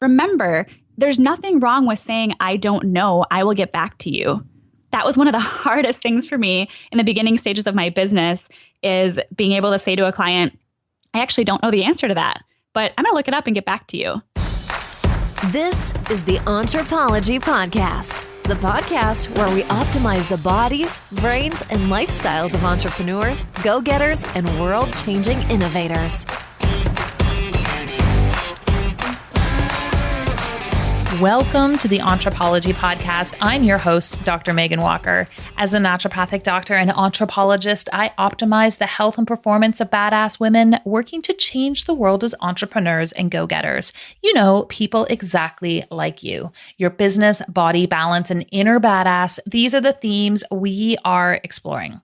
Remember, there's nothing wrong with saying, I don't know, I will get back to you. That was one of the hardest things for me in the beginning stages of my business, is being able to say to a client, I actually don't know the answer to that, but I'm going to look it up and get back to you. This is the Anthropology Podcast, the podcast where we optimize the bodies, brains, and lifestyles of entrepreneurs, go-getters, and world-changing innovators. Welcome to the Anthropology Podcast. I'm your host, Dr. Megan Walker. As a naturopathic doctor and anthropologist, I optimize the health and performance of badass women working to change the world as entrepreneurs and go-getters. You know, people exactly like you. Your business, body, balance, and inner badass. These are the themes we are exploring.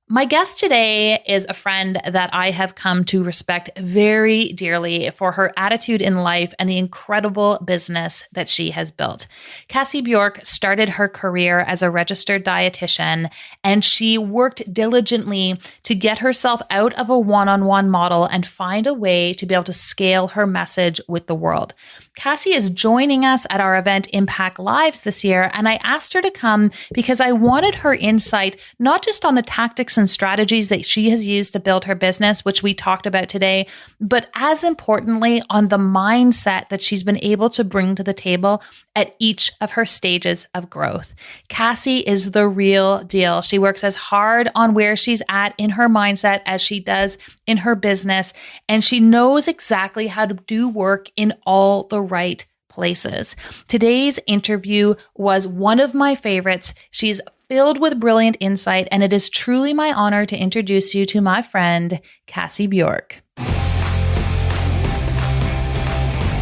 My guest today is a friend that I have come to respect very dearly for her attitude in life and the incredible business that she has built. Cassie Bjork started her career as a registered dietitian, and she worked diligently to get herself out of a one-on-one model and find a way to be able to scale her message with the world. Cassie is joining us at our event Impact Lives this year, and I asked her to come because I wanted her insight, not just on the tactics and strategies that she has used to build her business, which we talked about today, but as importantly, on the mindset that she's been able to bring to the table at each of her stages of growth. Cassie is the real deal. She works as hard on where she's at in her mindset as she does in her business, and she knows exactly how to do work in all the right places. Today's interview was one of my favorites. She's filled with brilliant insight, and it is truly my honor to introduce you to my friend, Cassie Bjork.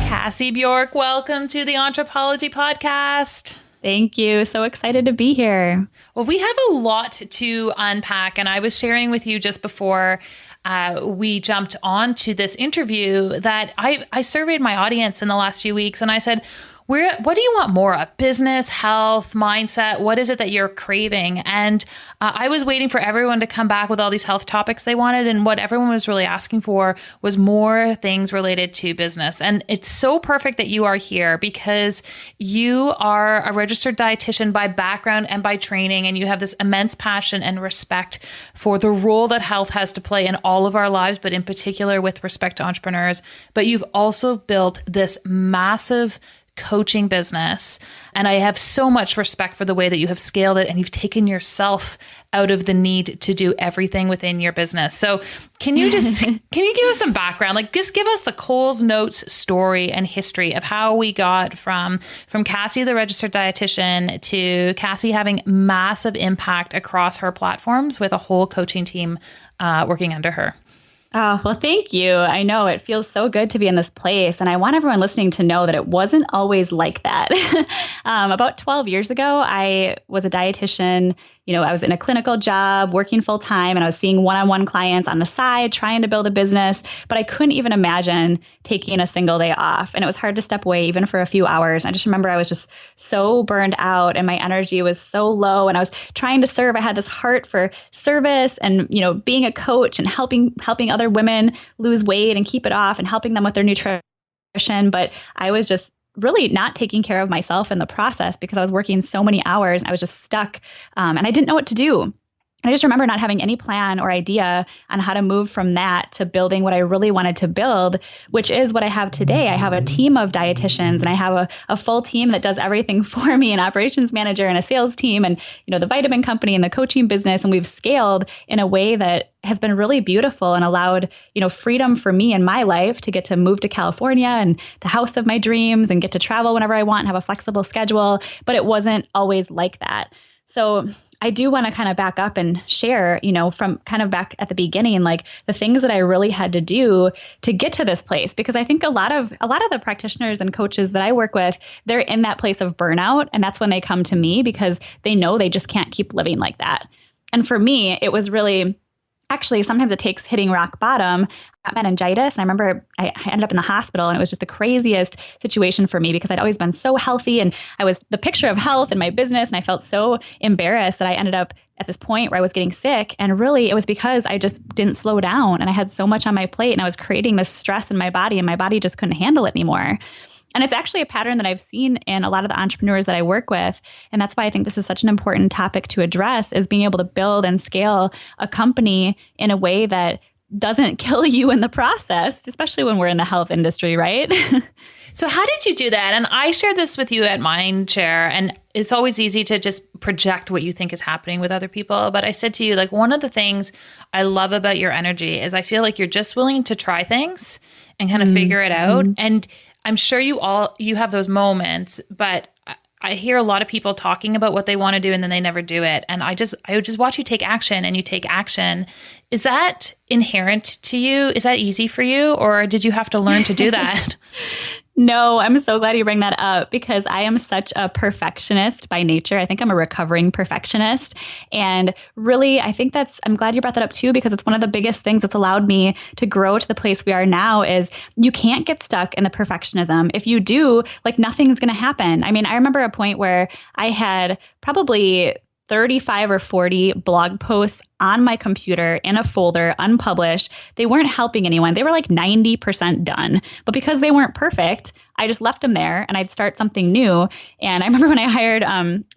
Cassie Bjork, welcome to the Anthropology Podcast. Thank you. So excited to be here. Well, we have a lot to unpack, and I was sharing with you just before we jumped on to this interview that I surveyed my audience in the last few weeks, and I said, what do you want more of? Business, health, mindset? What is it that you're craving? And I was waiting for everyone to come back with all these health topics they wanted. And what everyone was really asking for was more things related to business. And it's so perfect that you are here because you are a registered dietitian by background and by training. And you have this immense passion and respect for the role that health has to play in all of our lives, but in particular with respect to entrepreneurs. But you've also built this massive coaching business. And I have so much respect for the way that you have scaled it and you've taken yourself out of the need to do everything within your business. So can you give us some background? Like just give us the Coles Notes story and history of how we got from Cassie, the registered dietitian, to Cassie having massive impact across her platforms with a whole coaching team working under her. Oh, well, thank you. I know it feels so good to be in this place. And I want everyone listening to know that it wasn't always like that. About 12 years ago, I was a dietitian. I was in a clinical job, working full time, and I was seeing one-on-one clients on the side, trying to build a business. But I couldn't even imagine taking a single day off. And it was hard to step away even for a few hours. I just remember I was just so burned out and my energy was so low. And I was trying to serve. I had this heart for service and, being a coach and helping other women lose weight and keep it off and helping them with their nutrition. But I was just really not taking care of myself in the process because I was working so many hours and I was just stuck and I didn't know what to do. I just remember not having any plan or idea on how to move from that to building what I really wanted to build, which is what I have today. I have a team of dietitians and I have a full team that does everything for me, an operations manager and a sales team and, the vitamin company and the coaching business. And we've scaled in a way that has been really beautiful and allowed, freedom for me in my life to get to move to California and the house of my dreams and get to travel whenever I want and have a flexible schedule. But it wasn't always like that. So I do want to kind of back up and share, from kind of back at the beginning, like the things that I really had to do to get to this place, because I think a lot of the practitioners and coaches that I work with, they're in that place of burnout. And that's when they come to me because they know they just can't keep living like that. And for me, it was really actually, sometimes it takes hitting rock bottom. I got meningitis. And I remember I ended up in the hospital and it was just the craziest situation for me because I'd always been so healthy and I was the picture of health in my business. And I felt so embarrassed that I ended up at this point where I was getting sick. And really it was because I just didn't slow down and I had so much on my plate and I was creating this stress in my body and my body just couldn't handle it anymore. And it's actually a pattern that I've seen in a lot of the entrepreneurs that I work with. And that's why I think this is such an important topic to address, is being able to build and scale a company in a way that doesn't kill you in the process, especially when we're in the health industry, right? So how did you do that? And I shared this with you at Mindshare, and it's always easy to just project what you think is happening with other people. But I said to you, like, one of the things I love about your energy is I feel like you're just willing to try things and kind of figure it out. And I'm sure you have those moments, but I hear a lot of people talking about what they want to do and then they never do it. And I would just watch you take action, and you take action. Is that inherent to you? Is that easy for you? Or did you have to learn to do that? No, I'm so glad you bring that up, because I am such a perfectionist by nature. I think I'm a recovering perfectionist. And really, I'm glad you brought that up too, because it's one of the biggest things that's allowed me to grow to the place we are now. Is you can't get stuck in the perfectionism. If you do, like, nothing's going to happen. I mean, I remember a point where I had probably 35 or 40 blog posts on my computer in a folder, unpublished. They weren't helping anyone. They were like 90% done. But because they weren't perfect, I just left them there and I'd start something new. And I remember when I hired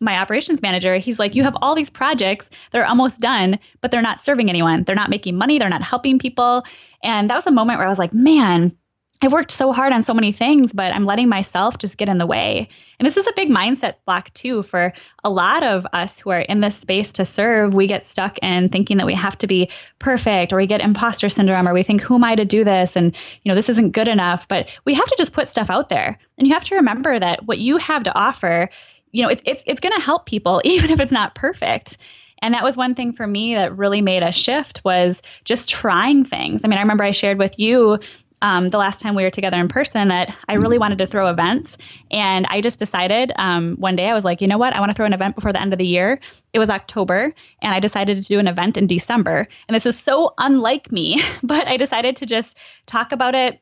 my operations manager, he's like, you have all these projects that are almost done, but they're not serving anyone. They're not making money. They're not helping people. And that was a moment where I was like, man, I've worked so hard on so many things, but I'm letting myself just get in the way. And this is a big mindset block too for a lot of us who are in this space to serve. We get stuck in thinking that we have to be perfect, or we get imposter syndrome, or we think, who am I to do this? And, this isn't good enough. But we have to just put stuff out there. And you have to remember that what you have to offer, it's going to help people, even if it's not perfect. And that was one thing for me that really made a shift, was just trying things. I mean, I remember I shared with you the last time we were together in person that I really wanted to throw events. And I just decided one day, I was like, you know what? I want to throw an event before the end of the year. It was October, and I decided to do an event in December. And this is so unlike me, but I decided to just talk about it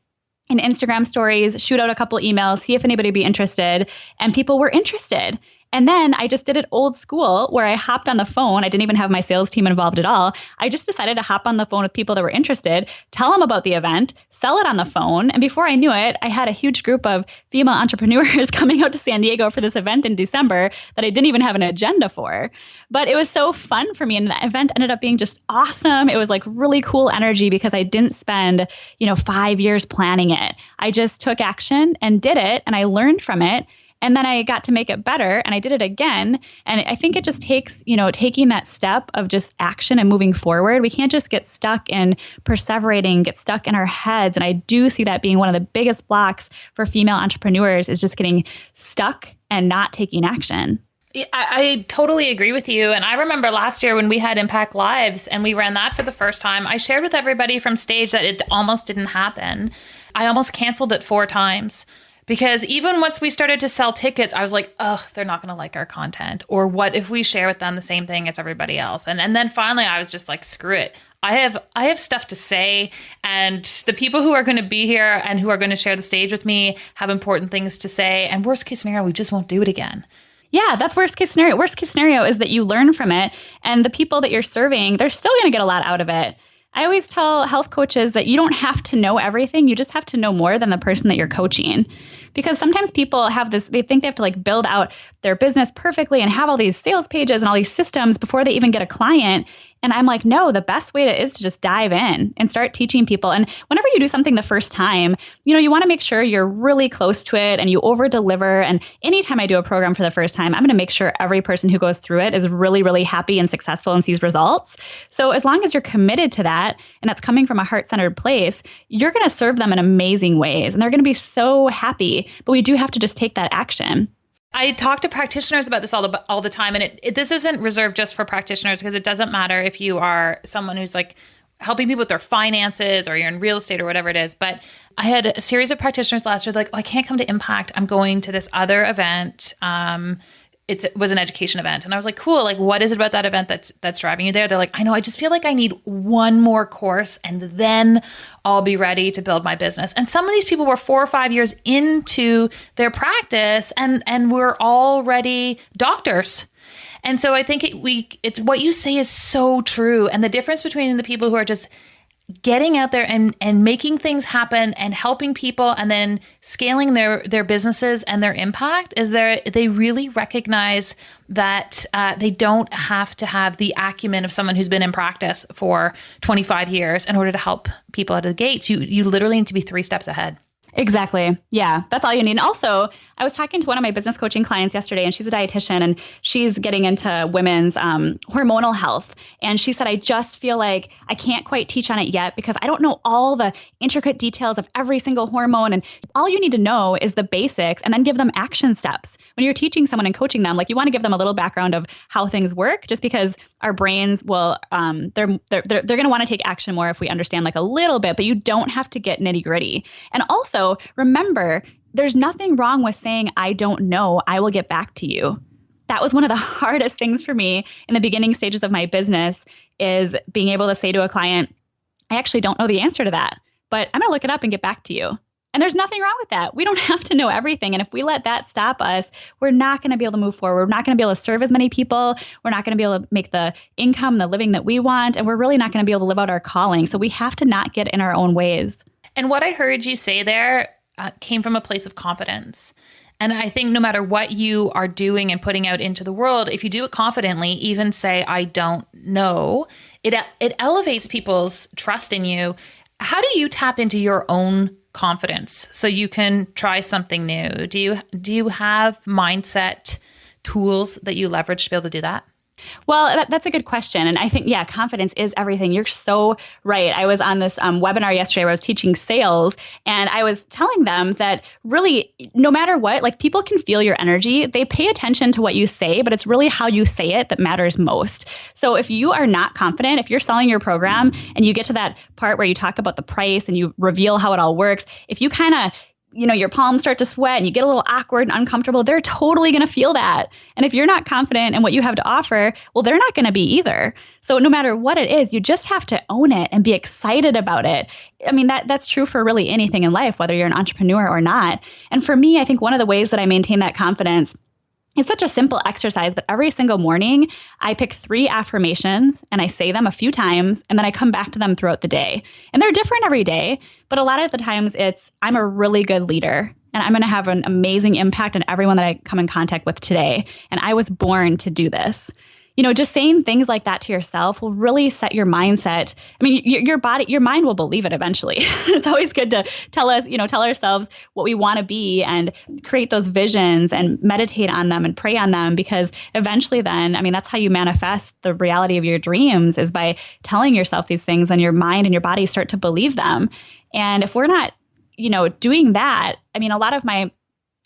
in Instagram stories, shoot out a couple emails, see if anybody would be interested. And people were interested. And then I just did it old school, where I hopped on the phone. I didn't even have my sales team involved at all. I just decided to hop on the phone with people that were interested, tell them about the event, sell it on the phone. And before I knew it, I had a huge group of female entrepreneurs coming out to San Diego for this event in December that I didn't even have an agenda for. But it was so fun for me. And the event ended up being just awesome. It was like really cool energy, because I didn't spend, 5 years planning it. I just took action and did it, and I learned from it. And then I got to make it better, and I did it again. And I think it just takes, taking that step of just action and moving forward. We can't just get stuck in perseverating, get stuck in our heads. And I do see that being one of the biggest blocks for female entrepreneurs, is just getting stuck and not taking action. I totally agree with you. And I remember last year when we had Impact Lives and we ran that for the first time, I shared with everybody from stage that it almost didn't happen. I almost canceled it 4 times. Because even once we started to sell tickets, I was like, oh, they're not going to like our content. Or what if we share with them the same thing as everybody else? And then finally, I was just like, screw it. I have stuff to say. And the people who are going to be here and who are going to share the stage with me have important things to say. And worst case scenario, we just won't do it again. Yeah, that's worst case scenario. Worst case scenario is that you learn from it. And the people that you're serving, they're still going to get a lot out of it. I always tell health coaches that you don't have to know everything. You just have to know more than the person that you're coaching. Because sometimes people have this, they think they have to like build out their business perfectly and have all these sales pages and all these systems before they even get a client. And I'm like, no, the best way is to just dive in and start teaching people. And whenever you do something the first time, you want to make sure you're really close to it and you over deliver. And anytime I do a program for the first time, I'm going to make sure every person who goes through it is really, really happy and successful and sees results. So as long as you're committed to that, and that's coming from a heart-centered place, you're going to serve them in amazing ways. And they're going to be so happy. But we do have to just take that action. I talk to practitioners about this all the time, and this isn't reserved just for practitioners, because it doesn't matter if you are someone who's like helping people with their finances or you're in real estate or whatever it is. But I had a series of practitioners last year like, oh, I can't come to Impact. I'm going to this other event. It was an education event. And I was like, cool. Like, what is it about that event that's driving you there? They're like, I know, I just feel like I need one more course and then I'll be ready to build my business. And some of these people were 4 or 5 years into their practice and were already doctors. And so I think it's what you say is so true. And the difference between the people who are just getting out there and making things happen and helping people and then scaling their businesses and their impact is they really recognize that they don't have to have the acumen of someone who's been in practice for 25 years in order to help people out of the gates. You literally need to be 3 steps ahead. Exactly. Yeah, that's all you need. And also, I was talking to one of my business coaching clients yesterday, and she's a dietitian, and she's getting into women's hormonal health. And she said, I just feel like I can't quite teach on it yet because I don't know all the intricate details of every single hormone. And all you need to know is the basics and then give them action steps. When you're teaching someone and coaching them, like you want to give them a little background of how things work, just because our brains will, they're going to want to take action more if we understand like a little bit, but you don't have to get nitty gritty. And also remember, there's nothing wrong with saying, I don't know, I will get back to you. That was one of the hardest things for me in the beginning stages of my business, is being able to say to a client, I actually don't know the answer to that, but I'm going to look it up and get back to you. And there's nothing wrong with that. We don't have to know everything. And if we let that stop us, we're not going to be able to move forward. We're not going to be able to serve as many people. We're not going to be able to make the income, the living that we want. And we're really not going to be able to live out our calling. So we have to not get in our own ways. And what I heard you say there came from a place of confidence. And I think no matter what you are doing and putting out into the world, if you do it confidently, even say, I don't know, it elevates people's trust in you. How do you tap into your own confidence so you can try something new? Do you have mindset tools that you leverage to be able to do that? Well, that's a good question. And I think, yeah, confidence is everything. You're so right. I was on this webinar yesterday where I was teaching sales, and I was telling them that really, no matter what, like people can feel your energy. They pay attention to what you say, but it's really how you say it that matters most. So if you are not confident, if you're selling your program and you get to that part where you talk about the price and you reveal how it all works, if you kind of your palms start to sweat and you get a little awkward and uncomfortable, they're totally going to feel that. And if you're not confident in what you have to offer, well, they're not going to be either. So no matter what it is, you just have to own it and be excited about it. I mean, that's true for really anything in life, whether you're an entrepreneur or not. And for me, I think one of the ways that I maintain that confidence, it's such a simple exercise, but every single morning I pick 3 affirmations and I say them a few times, and then I come back to them throughout the day. And they're different every day, but a lot of the times it's, I'm a really good leader and I'm going to have an amazing impact on everyone that I come in contact with today. And I was born to do this. Just saying things like that to yourself will really set your mindset. I mean, your mind will believe it eventually. It's always good to tell ourselves what we want to be and create those visions and meditate on them and pray on them, because eventually then, I mean, that's how you manifest the reality of your dreams, is by telling yourself these things, and your mind and your body start to believe them. And if we're not, doing that, I mean, a lot of my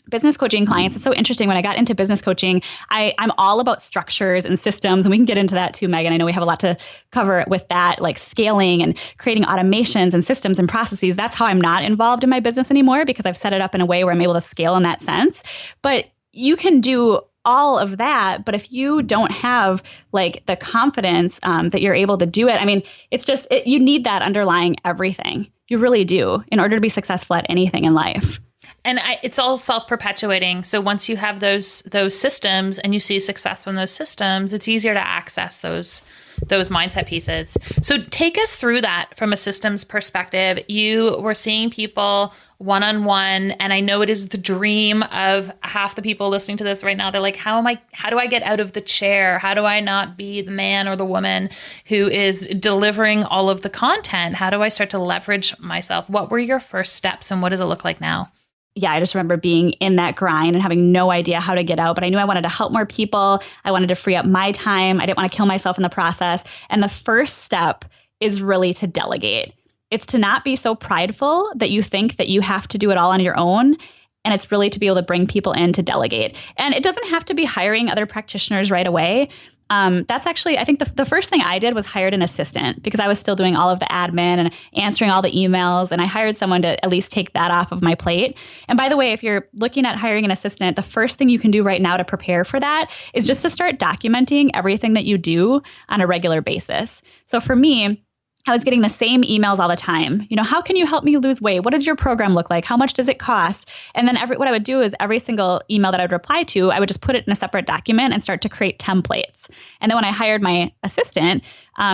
business coaching clients, it's so interesting. When I got into business coaching, I'm all about structures and systems, and we can get into that too, Megan. I know we have a lot to cover with that, like scaling and creating automations and systems and processes. That's how I'm not involved in my business anymore, because I've set it up in a way where I'm able to scale in that sense. But you can do all of that, but if you don't have like the confidence that you're able to do it, I mean, it's just, you need that underlying everything. You really do, in order to be successful at anything in life. And it's all self-perpetuating. So once you have those systems and you see success from those systems, it's easier to access those mindset pieces. So take us through that from a systems perspective. You were seeing people one-on-one, and I know it is the dream of half the people listening to this right now. They're like, how do I get out of the chair? How do I not be the man or the woman who is delivering all of the content? How do I start to leverage myself? What were your first steps, and what does it look like now? Yeah, I just remember being in that grind and having no idea how to get out, but I knew I wanted to help more people. I wanted to free up my time. I didn't want to kill myself in the process. And the first step is really to delegate. It's to not be so prideful that you think that you have to do it all on your own. And it's really to be able to bring people in to delegate. And it doesn't have to be hiring other practitioners right away. That's actually, I think the first thing I did was hired an assistant, because I was still doing all of the admin and answering all the emails. And I hired someone to at least take that off of my plate. And by the way, if you're looking at hiring an assistant, the first thing you can do right now to prepare for that is just to start documenting everything that you do on a regular basis. So for me, I was getting the same emails all the time. How can you help me lose weight? What does your program look like? How much does it cost? And then what I would do is every single email that I would reply to, I would just put it in a separate document and start to create templates. And then when I hired my assistant,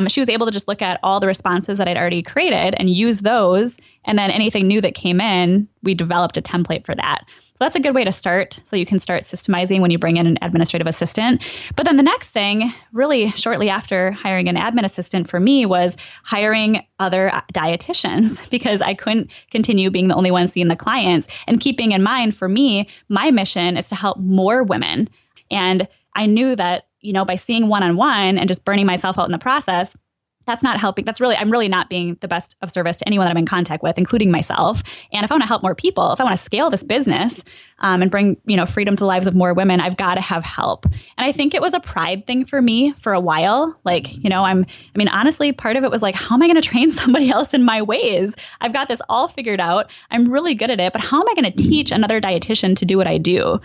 she was able to just look at all the responses that I'd already created and use those. And then anything new that came in, we developed a template for that. So that's a good way to start. So you can start systemizing when you bring in an administrative assistant. But then the next thing, really shortly after hiring an admin assistant for me, was hiring other dietitians because I couldn't continue being the only one seeing the clients. And keeping in mind, for me, my mission is to help more women. And I knew that, by seeing one-on-one and just burning myself out in the process, that's not helping. I'm really not being the best of service to anyone that I'm in contact with, including myself. And if I want to help more people, if I want to scale this business and bring, freedom to the lives of more women, I've got to have help. And I think it was a pride thing for me for a while. Honestly, part of it was like, how am I going to train somebody else in my ways? I've got this all figured out. I'm really good at it, but how am I going to teach another dietitian to do what I do?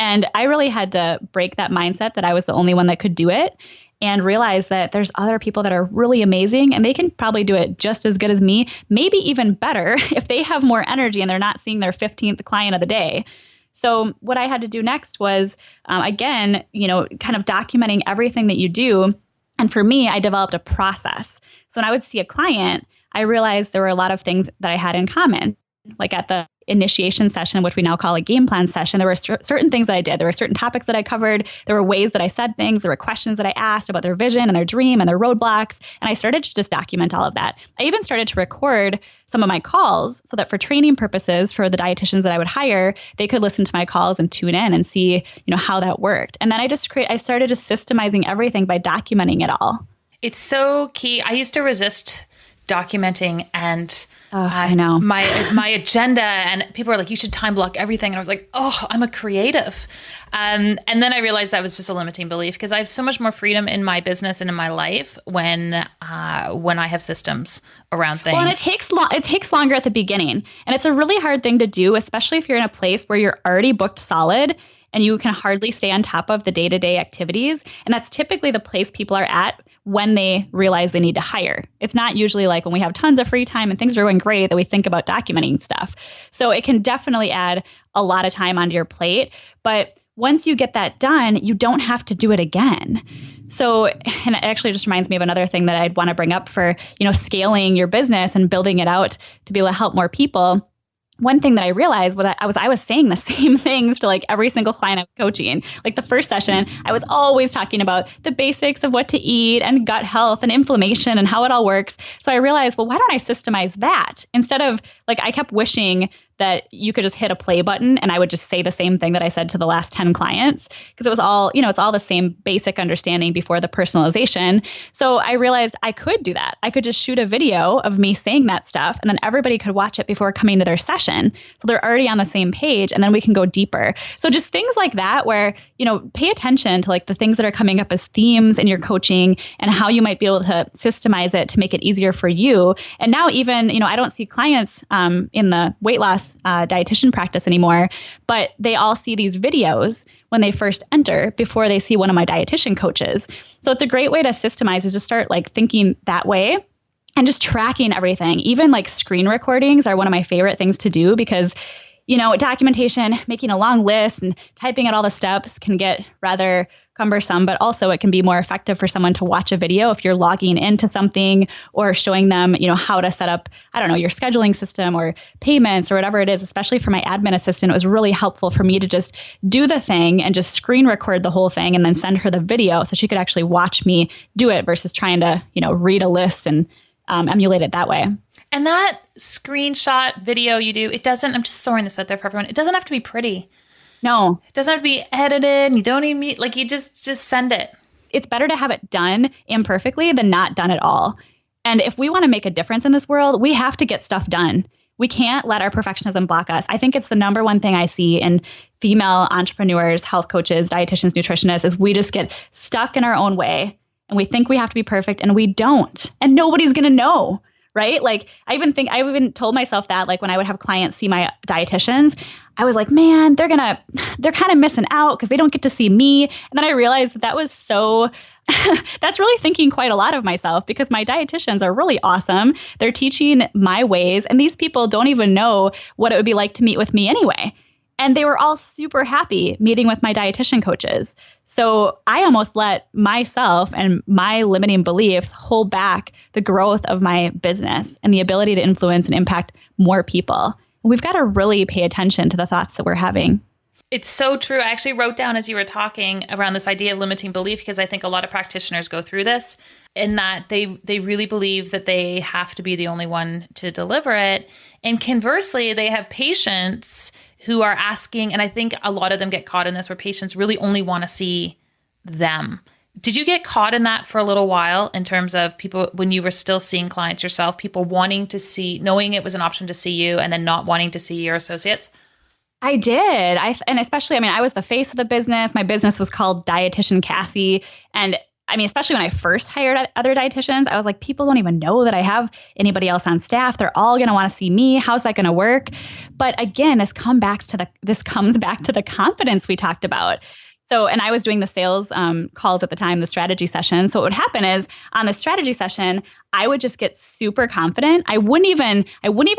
And I really had to break that mindset that I was the only one that could do it, and realize that there's other people that are really amazing and they can probably do it just as good as me, maybe even better if they have more energy and they're not seeing their 15th client of the day. So what I had to do next was, kind of documenting everything that you do. And for me, I developed a process. So when I would see a client, I realized there were a lot of things that I had in common. Like at the initiation session, which we now call a game plan session, there were certain things that I did. There were certain topics that I covered. There were ways that I said things. There were questions that I asked about their vision and their dream and their roadblocks. And I started to just document all of that. I even started to record some of my calls so that for training purposes for the dietitians that I would hire, they could listen to my calls and tune in and see, how that worked. And then I started just systemizing everything by documenting it all. It's so key. I used to resist documenting and I know my agenda, and people were like, you should time block everything. And I was like, I'm a creative. And then I realized that was just a limiting belief because I have so much more freedom in my business and in my life when I have systems around things. Well, and it takes longer at the beginning. And it's a really hard thing to do, especially if you're in a place where you're already booked solid and you can hardly stay on top of the day-to-day activities. And that's typically the place people are at when they realize they need to hire. It's not usually like when we have tons of free time and things are going great that we think about documenting stuff. So it can definitely add a lot of time onto your plate. But once you get that done, you don't have to do it again. So, and it actually just reminds me of another thing that I'd want to bring up for, scaling your business and building it out to be able to help more people. One thing that I realized was I was saying the same things to like every single client I was coaching. Like the first session, I was always talking about the basics of what to eat and gut health and inflammation and how it all works. So I realized, well, why don't I systemize that? Instead of like, I kept wishing that you could just hit a play button and I would just say the same thing that I said to the last 10 clients because it was all, it's all the same basic understanding before the personalization. So I realized I could do that. I could just shoot a video of me saying that stuff and then everybody could watch it before coming to their session. So they're already on the same page and then we can go deeper. So just things like that where, pay attention to like the things that are coming up as themes in your coaching and how you might be able to systemize it to make it easier for you. And now even, I don't see clients in the weight loss dietitian practice anymore, but they all see these videos when they first enter before they see one of my dietitian coaches. So it's a great way to systemize is just start like thinking that way and just tracking everything. Even like screen recordings are one of my favorite things to do because documentation, making a long list and typing out all the steps can get rather cumbersome, but also it can be more effective for someone to watch a video if you're logging into something or showing them, how to set up, your scheduling system or payments or whatever it is. Especially for my admin assistant, it was really helpful for me to just do the thing and just screen record the whole thing and then send her the video so she could actually watch me do it versus trying to, read a list and emulate it that way. And that screenshot video you do, I'm just throwing this out there for everyone. It doesn't have to be pretty. No. It doesn't have to be edited. You don't even need, you just send it. It's better to have it done imperfectly than not done at all. And if we want to make a difference in this world, we have to get stuff done. We can't let our perfectionism block us. I think it's the number one thing I see in female entrepreneurs, health coaches, dietitians, nutritionists, is we just get stuck in our own way and we think we have to be perfect and we don't. And nobody's going to know. right? Like I even told myself that, like when I would have clients see my dietitians, I was like, man, they're kind of missing out because they don't get to see me. And then I realized that was so that's really thinking quite a lot of myself, because my dietitians are really awesome. They're teaching my ways, and these people don't even know what it would be like to meet with me anyway. And they were all super happy meeting with my dietitian coaches. So I almost let myself and my limiting beliefs hold back the growth of my business and the ability to influence and impact more people. We've got to really pay attention to the thoughts that we're having. It's so true. I actually wrote down as you were talking around this idea of limiting belief, because I think a lot of practitioners go through this in that they really believe that they have to be the only one to deliver it. And conversely, they have patients who are asking, and I think a lot of them get caught in this, where patients really only want to see them. Did you get caught in that for a little while in terms of people, when you were still seeing clients yourself, people wanting to see, knowing it was an option to see you and then not wanting to see your associates? I did. And especially, I was the face of the business. My business was called Dietitian Cassie. And especially when I first hired other dietitians, I was like, people don't even know that I have anybody else on staff. They're all going to want to see me. How's that going to work? But again, this comes back to the confidence we talked about. So, and I was doing the sales calls at the time, the strategy session. So what would happen is on the strategy session, I would just get super confident. I wouldn't even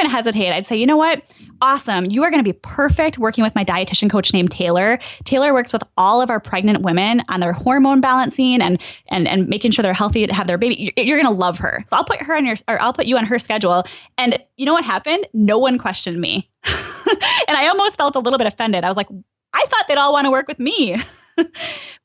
hesitate. I'd say, you know what? Awesome. You are going to be perfect working with my dietitian coach named Taylor. Taylor works with all of our pregnant women on their hormone balancing and making sure they're healthy to have their baby. You're going to love her. So I'll put you on her schedule. And you know what happened? No one questioned me. And I almost felt a little bit offended. I was like, I thought they'd all want to work with me.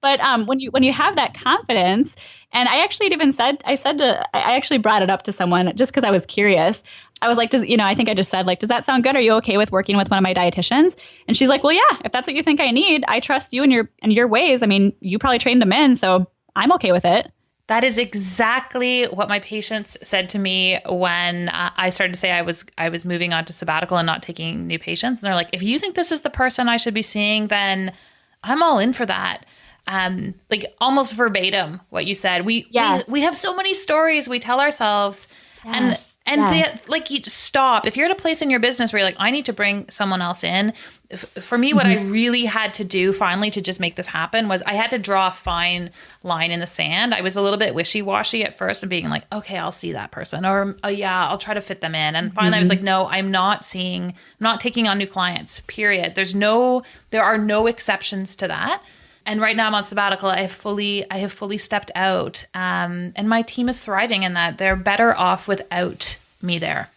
But when you have that confidence, and I actually brought it up to someone just because I was curious. I was like, I think I just said, like, does that sound good? Are you okay with working with one of my dietitians? And she's like, well, yeah, if that's what you think I need, I trust you and your ways. You probably trained them in, so I'm okay with it. That is exactly what my patients said to me when I started to say I was moving on to sabbatical and not taking new patients. And they're like, if you think this is the person I should be seeing, then I'm all in for that. Like almost verbatim what you said. We have so many stories we tell ourselves. Yes. And yes. You just stop. If you're at a place in your business where you're like, I need to bring someone else in. For me, what I really had to do finally to just make this happen was I had to draw a fine line in the sand. I was a little bit wishy-washy at first and being like, okay, I'll see that person, or oh yeah, I'll try to fit them in. And finally I was like, no, I'm not taking on new clients, period. There are no exceptions to that. And right now I'm on sabbatical. I have fully stepped out. And my team is thriving in that. They're better off without me there.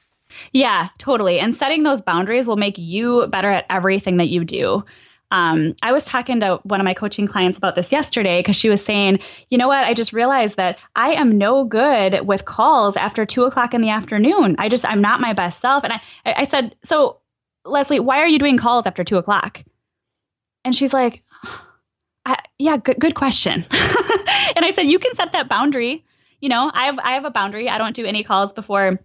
Yeah, totally. And setting those boundaries will make you better at everything that you do. I was talking to one of my coaching clients about this yesterday because she was saying, you know what, I just realized that I am no good with calls after 2:00 in the afternoon. I'm not my best self. And I said, so Leslie, why are you doing calls after 2:00? And she's like, yeah, good question. And I said, you can set that boundary. I have a boundary. I don't do any calls before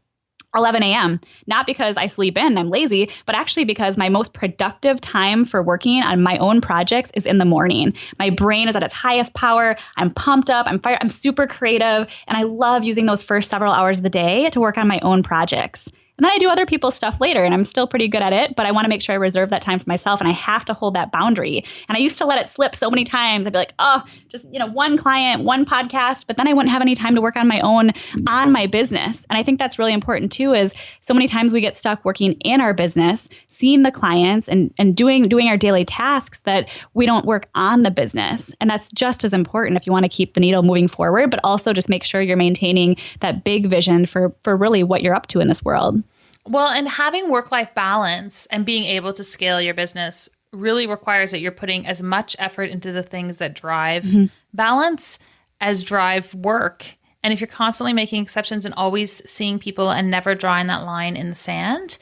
11 a.m. Not because I sleep in, I'm lazy, but actually because my most productive time for working on my own projects is in the morning. My brain is at its highest power. I'm pumped up. I'm fired. I'm super creative. And I love using those first several hours of the day to work on my own projects. And then I do other people's stuff later, and I'm still pretty good at it, but I want to make sure I reserve that time for myself, and I have to hold that boundary. And I used to let it slip so many times. I'd be like, oh, just, one client, one podcast, but then I wouldn't have any time to work on my business. And I think that's really important too, is so many times we get stuck working in our business, seeing the clients and doing our daily tasks that we don't work on the business. And that's just as important if you want to keep the needle moving forward, but also just make sure you're maintaining that big vision for really what you're up to in this world. Well, and having work-life balance and being able to scale your business really requires that you're putting as much effort into the things that drive balance as drive work. And if you're constantly making exceptions and always seeing people and never drawing that line in the sand,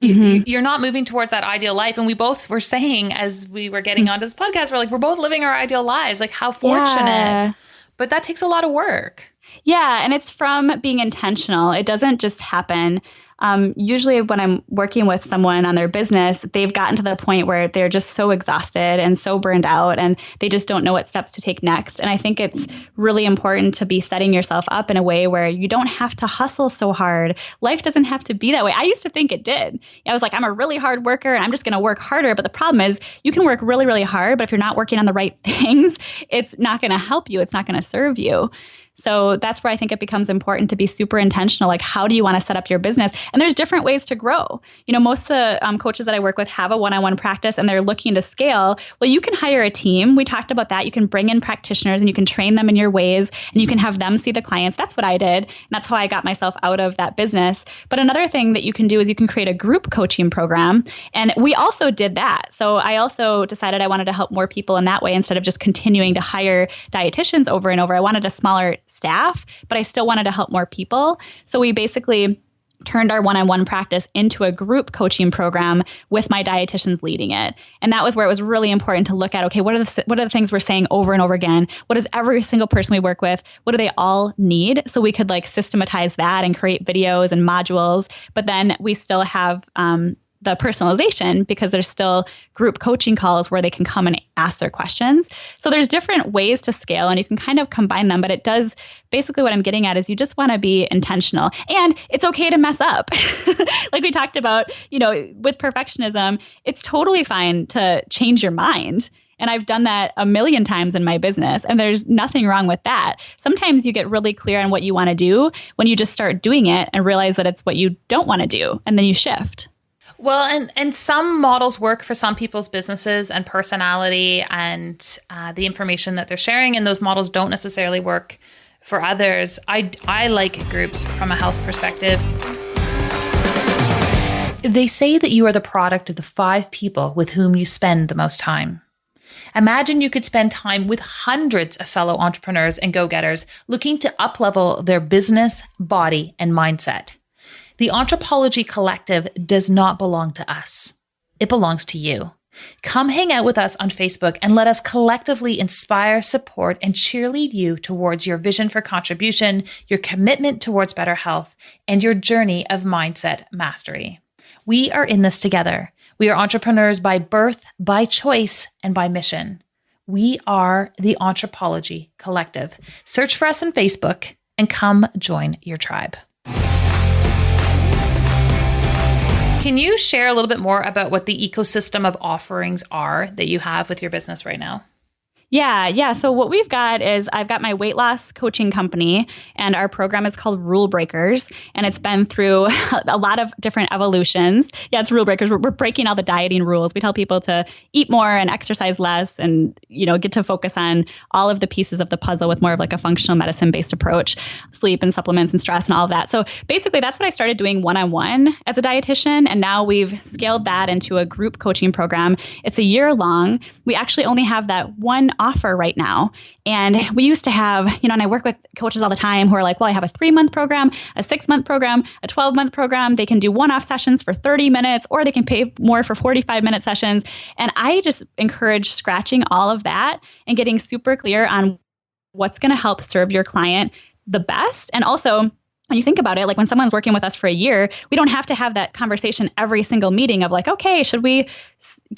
you're not moving towards that ideal life. And we both were saying as we were getting onto this podcast, we're both living our ideal lives. Like, how fortunate. Yeah. But that takes a lot of work. Yeah. And it's from being intentional. It doesn't just happen. Usually when I'm working with someone on their business, they've gotten to the point where they're just so exhausted and so burned out and they just don't know what steps to take next. And I think it's really important to be setting yourself up in a way where you don't have to hustle so hard. Life doesn't have to be that way. I used to think it did. I was like, I'm a really hard worker and I'm just going to work harder. But the problem is you can work really, really hard, but if you're not working on the right things, it's not going to help you. It's not going to serve you. So that's where I think it becomes important to be super intentional. Like, how do you want to set up your business? And there's different ways to grow. Most of the coaches that I work with have a one-on-one practice and they're looking to scale. Well, you can hire a team. We talked about that. You can bring in practitioners and you can train them in your ways and you can have them see the clients. That's what I did. And that's how I got myself out of that business. But another thing that you can do is you can create a group coaching program. And we also did that. So I also decided I wanted to help more people in that way instead of just continuing to hire dietitians over and over. I wanted a smaller staff, but I still wanted to help more people. So we basically turned our one-on-one practice into a group coaching program with my dietitians leading it. And that was where it was really important to look at, okay, what are the things we're saying over and over again? What does every single person we work with, what do they all need? So we could systematize that and create videos and modules, but then we still have the personalization because there's still group coaching calls where they can come and ask their questions. So there's different ways to scale and you can kind of combine them, but it does basically what I'm getting at is you just want to be intentional and it's okay to mess up. Like we talked about, with perfectionism, it's totally fine to change your mind. And I've done that a million times in my business and there's nothing wrong with that. Sometimes you get really clear on what you want to do when you just start doing it and realize that it's what you don't want to do. And then you shift. Well, and some models work for some people's businesses and personality and the information that they're sharing, and those models don't necessarily work for others. I like groups from a health perspective. They say that you are the product of the 5 people with whom you spend the most time. Imagine you could spend time with hundreds of fellow entrepreneurs and go-getters looking to uplevel their business, body, and mindset. The Anthropology Collective does not belong to us. It belongs to you. Come hang out with us on Facebook and let us collectively inspire, support, and cheerlead you towards your vision for contribution, your commitment towards better health, and your journey of mindset mastery. We are in this together. We are entrepreneurs by birth, by choice, and by mission. We are the Anthropology Collective. Search for us on Facebook and come join your tribe. Can you share a little bit more about what the ecosystem of offerings are that you have with your business right now? Yeah. So what we've got is I've got my weight loss coaching company and our program is called Rule Breakers. And it's been through a lot of different evolutions. Yeah, it's Rule Breakers. We're breaking all the dieting rules. We tell people to eat more and exercise less and, get to focus on all of the pieces of the puzzle with more of a functional medicine based approach, sleep and supplements and stress and all of that. So basically that's what I started doing one-on-one as a dietitian. And now we've scaled that into a group coaching program. It's a year long. We actually only have that one offer right now. And we used to have, and I work with coaches all the time who are like, well, I have a 3-month program, a 6-month program, a 12-month program. They can do one-off sessions for 30 minutes, or they can pay more for 45-minute sessions. And I just encourage scratching all of that and getting super clear on what's going to help serve your client the best. And also, when you think about it, when someone's working with us for a year, we don't have to have that conversation every single meeting of okay, should we,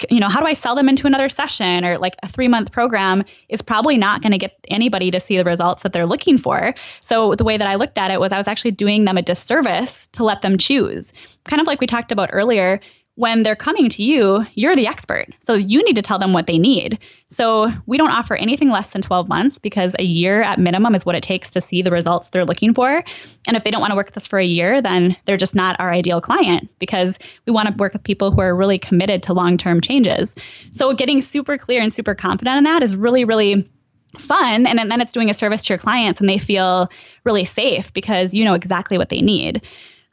how do I sell them into another session? Or a 3-month program is probably not going to get anybody to see the results that they're looking for. So the way that I looked at it was I was actually doing them a disservice to let them choose. Kind of like we talked about earlier, when they're coming to you, you're the expert. So you need to tell them what they need. So we don't offer anything less than 12 months because a year at minimum is what it takes to see the results they're looking for. And if they don't want to work with us for a year, then they're just not our ideal client because we want to work with people who are really committed to long-term changes. So getting super clear and super confident in that is really, really fun. And then it's doing a service to your clients and they feel really safe because you know exactly what they need.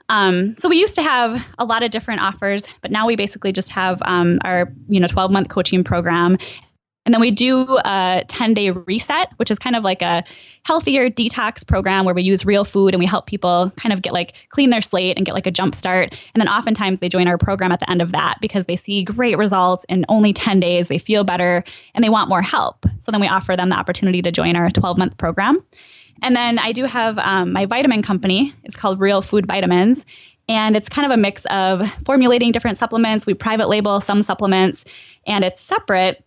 So we used to have a lot of different offers, but now we basically just have our 12-month coaching program. And then we do a 10-day reset, which is kind of like a healthier detox program where we use real food and we help people kind of get clean their slate and get a jump start. And then oftentimes they join our program at the end of that because they see great results in only 10 days. They feel better and they want more help. So then we offer them the opportunity to join our 12-month program. And then I do have my vitamin company. It's called Real Food Vitamins. And it's kind of a mix of formulating different supplements. We private label some supplements, and it's separate,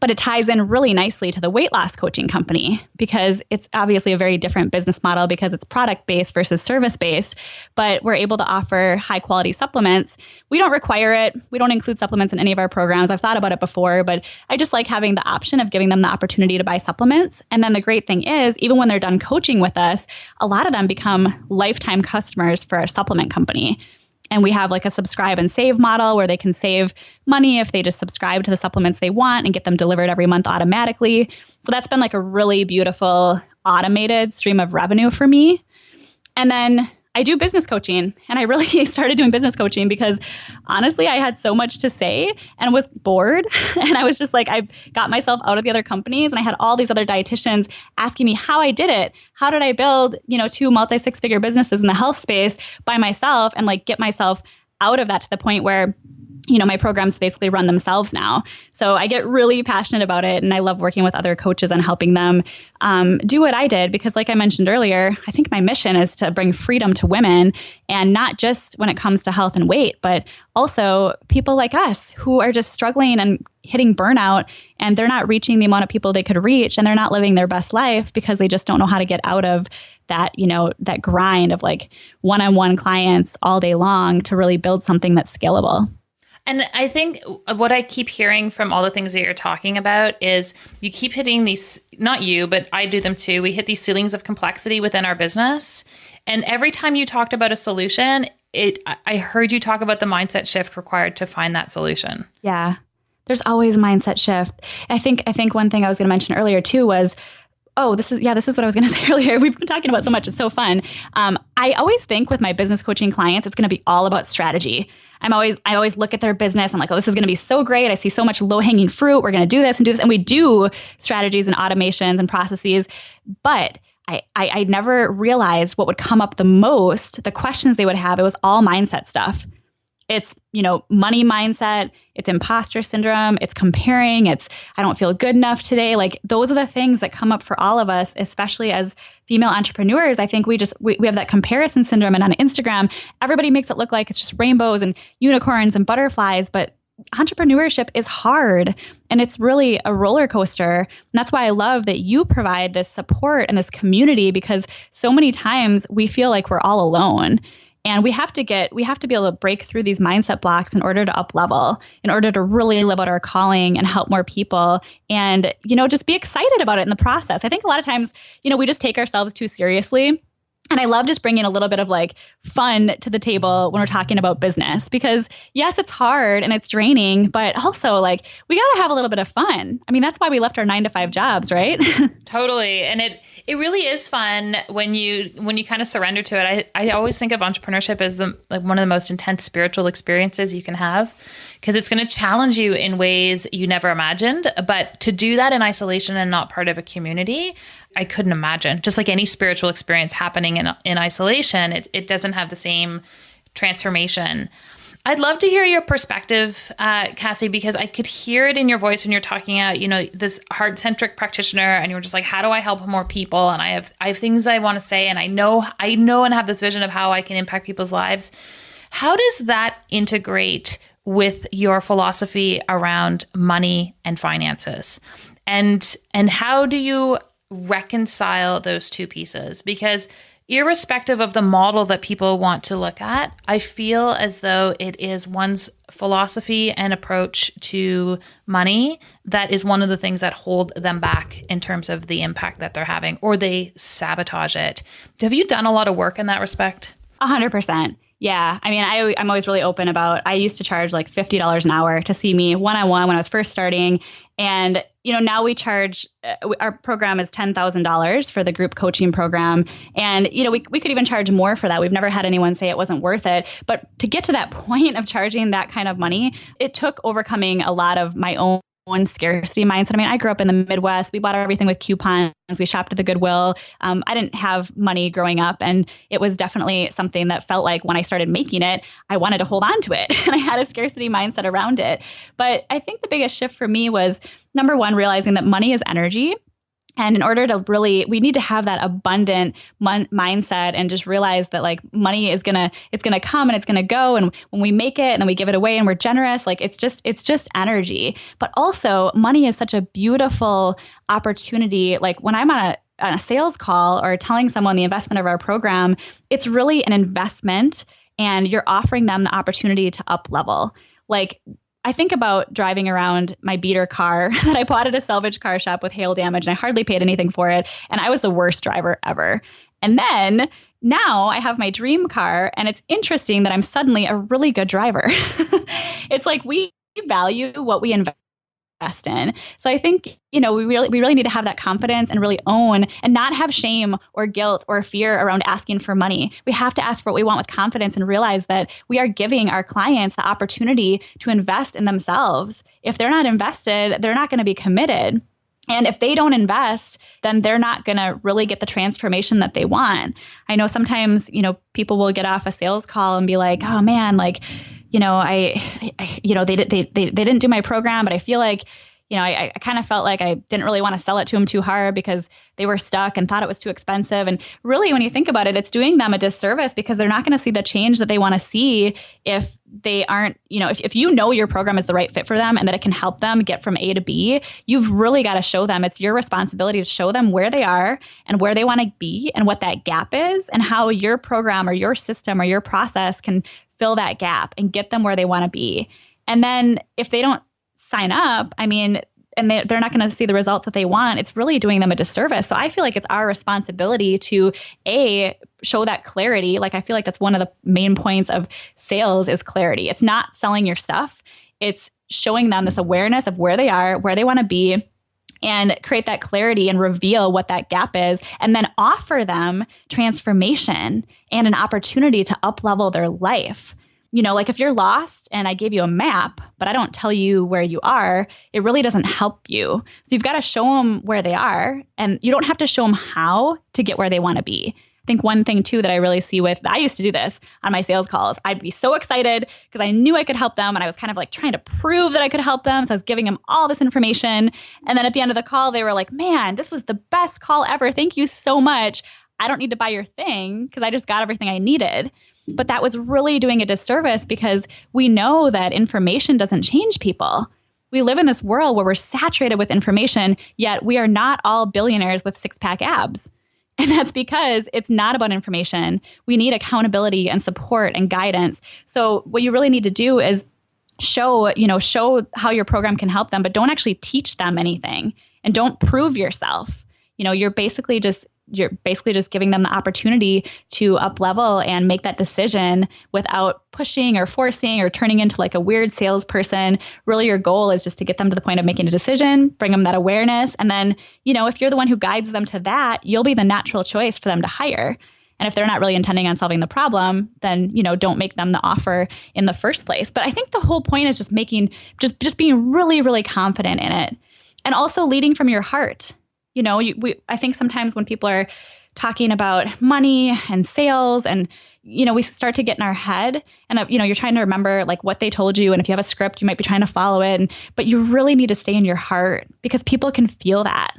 but it ties in really nicely to the weight loss coaching company because it's obviously a very different business model because it's product-based versus service-based, but we're able to offer high-quality supplements. We don't require it. We don't include supplements in any of our programs. I've thought about it before, but I just like having the option of giving them the opportunity to buy supplements. And then the great thing is, even when they're done coaching with us, a lot of them become lifetime customers for our supplement company. And we have like a subscribe and save model where they can save money if they just subscribe to the supplements they want and get them delivered every month automatically. So that's been like a really beautiful automated stream of revenue for me. And then I do business coaching, and I really started doing business coaching because honestly, I had so much to say and was bored. And I was just like, I got myself out of the other companies, and I had all these other dietitians asking me how I did it. How did I build, 2 multi-six-figure businesses in the health space by myself and like get myself out of that to the point where my programs basically run themselves now. So I get really passionate about it, and I love working with other coaches and helping them do what I did because like I mentioned earlier, I think my mission is to bring freedom to women, and not just when it comes to health and weight, but also people like us who are just struggling and hitting burnout, and they're not reaching the amount of people they could reach, and they're not living their best life because they just don't know how to get out of that, that grind of like one-on-one clients all day long to really build something that's scalable. And I think what I keep hearing from all the things that you're talking about is you keep hitting these, not you, but I do them too. We hit these ceilings of complexity within our business. And every time you talked about a solution, I heard you talk about the mindset shift required to find that solution. Yeah, there's always a mindset shift. I think one thing I was going to mention earlier too was, this is what I was going to say earlier. We've been talking about so much. It's so fun. I always think with my business coaching clients, it's going to be all about strategy. I always look at their business. I'm like, this is going to be so great. I see so much low hanging fruit. We're going to do this and do this. And we do strategies and automations and processes. But I never realized what would come up the most, the questions they would have. It was all mindset stuff. It's, money mindset, it's imposter syndrome, it's comparing, it's, I don't feel good enough today. Like those are the things that come up for all of us, especially as female entrepreneurs. I think we have that comparison syndrome, and on Instagram, everybody makes it look like it's just rainbows and unicorns and butterflies, but entrepreneurship is hard, and it's really a roller coaster. And that's why I love that you provide this support and this community, because so many times we feel like we're all alone. And we have to be able to break through these mindset blocks in order to up level, in order to really live out our calling and help more people, and, just be excited about it in the process. I think a lot of times, we just take ourselves too seriously. And I love just bringing a little bit of like fun to the table when we're talking about business, because yes, it's hard and it's draining, but also like we got to have a little bit of fun. I mean, that's why we left our 9-to-5 jobs, right? Totally. And it really is fun when you kind of surrender to it. I always think of entrepreneurship as one of the most intense spiritual experiences you can have, because it's going to challenge you in ways you never imagined. But to do that in isolation and not part of a community, I couldn't imagine. Just like any spiritual experience happening in isolation, it doesn't have the same transformation. I'd love to hear your perspective, Cassie, because I could hear it in your voice when you're talking out, this heart-centric practitioner, and you're just like, how do I help more people? And I have things I want to say, and I know and have this vision of how I can impact people's lives. How does that integrate with your philosophy around money and finances? And how do you reconcile those two pieces? Because irrespective of the model that people want to look at, I feel as though it is one's philosophy and approach to money that is one of the things that hold them back in terms of the impact that they're having, or they sabotage it. Have you done a lot of work in that respect? 100%. Yeah. I mean, I'm always really open about, I used to charge like $50 an hour to see me one-on-one when I was first starting. And, now we charge, our program is $10,000 for the group coaching program. And, we could even charge more for that. We've never had anyone say it wasn't worth it. But to get to that point of charging that kind of money, it took overcoming a lot of my own scarcity mindset. I mean, I grew up in the Midwest. We bought everything with coupons. We shopped at the Goodwill. I didn't have money growing up, and it was definitely something that felt like when I started making it, I wanted to hold on to it, and I had a scarcity mindset around it. But I think the biggest shift for me was, number one, realizing that money is energy. And in order to really, we need to have that abundant mindset and just realize that like money is it's gonna come and it's gonna go. And when we make it and then we give it away and we're generous, like it's just energy. But also money is such a beautiful opportunity. Like when I'm on a sales call or telling someone the investment of our program, it's really an investment and you're offering them the opportunity to up level. Like I think about driving around my beater car that I bought at a salvage car shop with hail damage, and I hardly paid anything for it. And I was the worst driver ever. And then now I have my dream car, and it's interesting that I'm suddenly a really good driver. It's like we value what we invest in. So I think, we really need to have that confidence and really own and not have shame or guilt or fear around asking for money. We have to ask for what we want with confidence and realize that we are giving our clients the opportunity to invest in themselves. If they're not invested, they're not going to be committed. And if they don't invest, then they're not going to really get the transformation that they want. I know sometimes, people will get off a sales call and be like, oh man, like, they didn't do my program, but I feel like, I kind of felt like I didn't really want to sell it to them too hard because they were stuck and thought it was too expensive. And really, when you think about it, it's doing them a disservice because they're not going to see the change that they want to see if they aren't, if your program is the right fit for them and that it can help them get from A to B, you've really got to show them. It's your responsibility to show them where they are and where they want to be and what that gap is and how your program or your system or your process can fill that gap and get them where they want to be. And then if they don't sign up, and they're not going to see the results that they want, it's really doing them a disservice. So I feel like it's our responsibility to show that clarity. Like I feel like that's one of the main points of sales is clarity. It's not selling your stuff. It's showing them this awareness of where they are, where they want to be, and create that clarity and reveal what that gap is, and then offer them transformation and an opportunity to up-level their life. Like if you're lost and I gave you a map, but I don't tell you where you are, it really doesn't help you. So you've got to show them where they are, and you don't have to show them how to get where they want to be. I think one thing too that I really see I used to do this on my sales calls. I'd be so excited because I knew I could help them, and I was kind of like trying to prove that I could help them. So I was giving them all this information. And then at the end of the call, they were like, man, this was the best call ever. Thank you so much. I don't need to buy your thing because I just got everything I needed. But that was really doing a disservice because we know that information doesn't change people. We live in this world where we're saturated with information, yet we are not all billionaires with six-pack abs. And that's because it's not about information. We need accountability and support and guidance. So what you really need to do is show how your program can help them, but don't actually teach them anything and don't prove yourself. You're basically just giving them the opportunity to up level and make that decision without pushing or forcing or turning into like a weird salesperson. Really, your goal is just to get them to the point of making a decision, bring them that awareness. And then, if you're the one who guides them to that, you'll be the natural choice for them to hire. And if they're not really intending on solving the problem, then, don't make them the offer in the first place. But I think the whole point is just being really, really confident in it. And also leading from your heart. I think sometimes when people are talking about money and sales and, we start to get in our head and, you're trying to remember like what they told you. And if you have a script, you might be trying to follow it. But you really need to stay in your heart because people can feel that.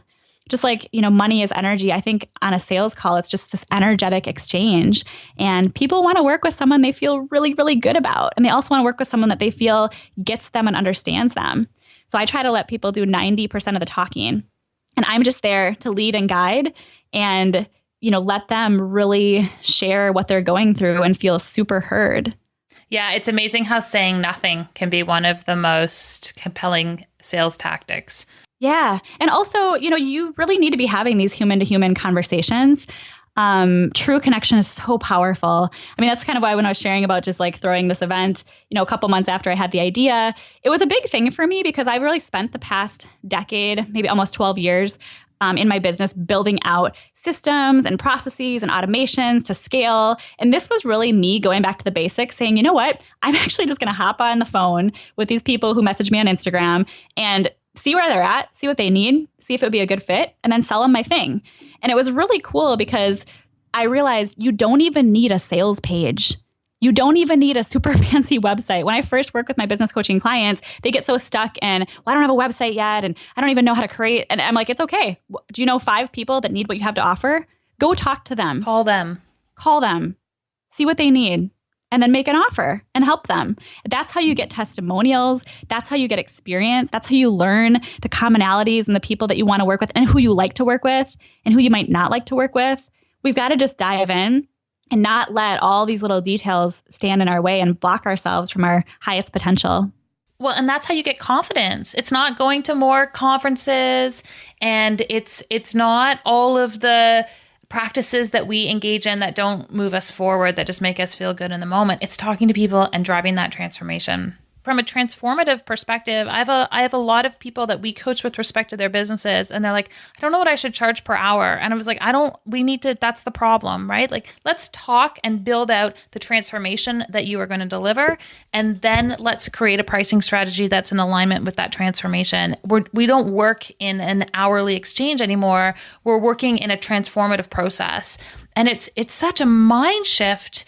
Just like, money is energy. I think on a sales call, it's just this energetic exchange. And people want to work with someone they feel really, really good about. And they also want to work with someone that they feel gets them and understands them. So I try to let people do 90% of the talking. And I'm just there to lead and guide and, let them really share what they're going through and feel super heard. Yeah, it's amazing how saying nothing can be one of the most compelling sales tactics. Yeah. And also, you really need to be having these human-to-human conversations. True connection is so powerful. That's kind of why when I was sharing about just like throwing this event, a couple months after I had the idea, it was a big thing for me because I really spent the past decade, maybe almost 12 years, in my business building out systems and processes and automations to scale. And this was really me going back to the basics saying, you know what, I'm actually just going to hop on the phone with these people who message me on Instagram and see where they're at, see what they need, see if it would be a good fit, and then sell them my thing. And it was really cool because I realized you don't even need a sales page. You don't even need a super fancy website. When I first work with my business coaching clients, they get so stuck in, well, I don't have a website yet, and I don't even know how to create. And I'm like, it's okay. Do you know 5 people that need what you have to offer? Go talk to them. Call them. See what they need, and then make an offer and help them. That's how you get testimonials. That's how you get experience. That's how you learn the commonalities and the people that you want to work with and who you like to work with and who you might not like to work with. We've got to just dive in and not let all these little details stand in our way and block ourselves from our highest potential. Well, and that's how you get confidence. It's not going to more conferences, and it's not all of the practices that we engage in that don't move us forward, that just make us feel good in the moment. It's talking to people and driving that transformation. From a transformative perspective, I have a lot of people that we coach with respect to their businesses, and they're like, I don't know what I should charge per hour. And I was like, that's the problem, right? Like, let's talk and build out the transformation that you are going to deliver. And then let's create a pricing strategy that's in alignment with that transformation. We don't work in an hourly exchange anymore. We're working in a transformative process. And it's such a mind shift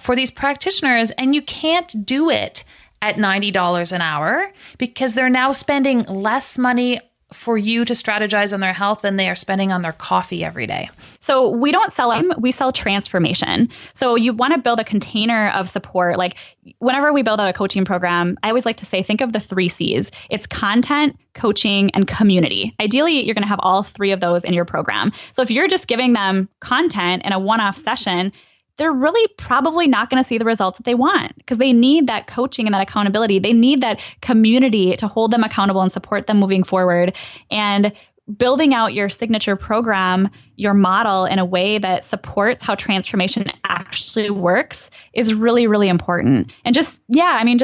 for these practitioners, and you can't do it at $90 an hour because they're now spending less money for you to strategize on their health than they are spending on their coffee every day. So we don't sell them, we sell transformation. So you want to build a container of support. Like whenever we build out a coaching program, I always like to say, think of the 3 C's. It's content, coaching, and community. Ideally, you're going to have all 3 of those in your program. So if you're just giving them content in a one-off session, they're really probably not going to see the results that they want because they need that coaching and that accountability. They need that community to hold them accountable and support them moving forward. And building out your signature program, your model in a way that supports how transformation actually works is really, really important. And just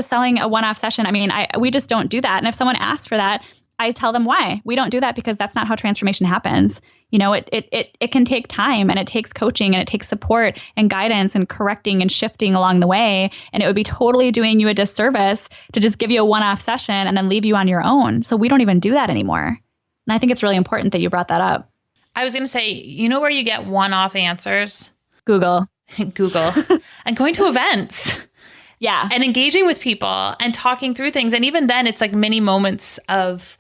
selling a one-off session. We just don't do that. And if someone asks for that, I tell them why. We don't do that because that's not how transformation happens. It can take time, and it takes coaching, and it takes support and guidance and correcting and shifting along the way. And it would be totally doing you a disservice to just give you a one-off session and then leave you on your own. So we don't even do that anymore. And I think it's really important that you brought that up. I was going to say, you know where you get one-off answers? Google. And going to events. Yeah. And engaging with people and talking through things. And even then it's like mini moments of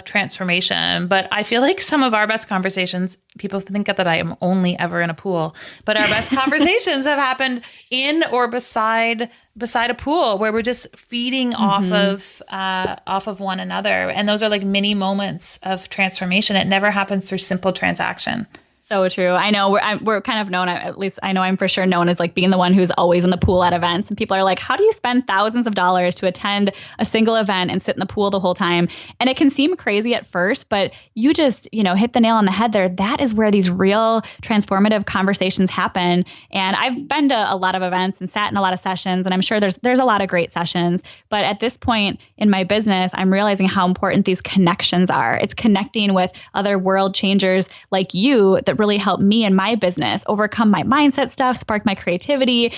transformation. But I feel like some of our best conversations, people think that I am only ever in a pool, but our best conversations have happened in or beside a pool where we're just feeding off of one another. And those are like mini moments of transformation. It never happens through simple transaction. So true. I know we're kind of known, at least I know I'm for sure known as like being the one who's always in the pool at events. And people are like, how do you spend thousands of dollars to attend a single event and sit in the pool the whole time? And it can seem crazy at first, but you just, hit the nail on the head there. That is where these real transformative conversations happen. And I've been to a lot of events and sat in a lot of sessions, and I'm sure there's a lot of great sessions. But at this point in my business, I'm realizing how important these connections are. It's connecting with other world changers like you that really helped me in my business overcome my mindset stuff, spark my creativity,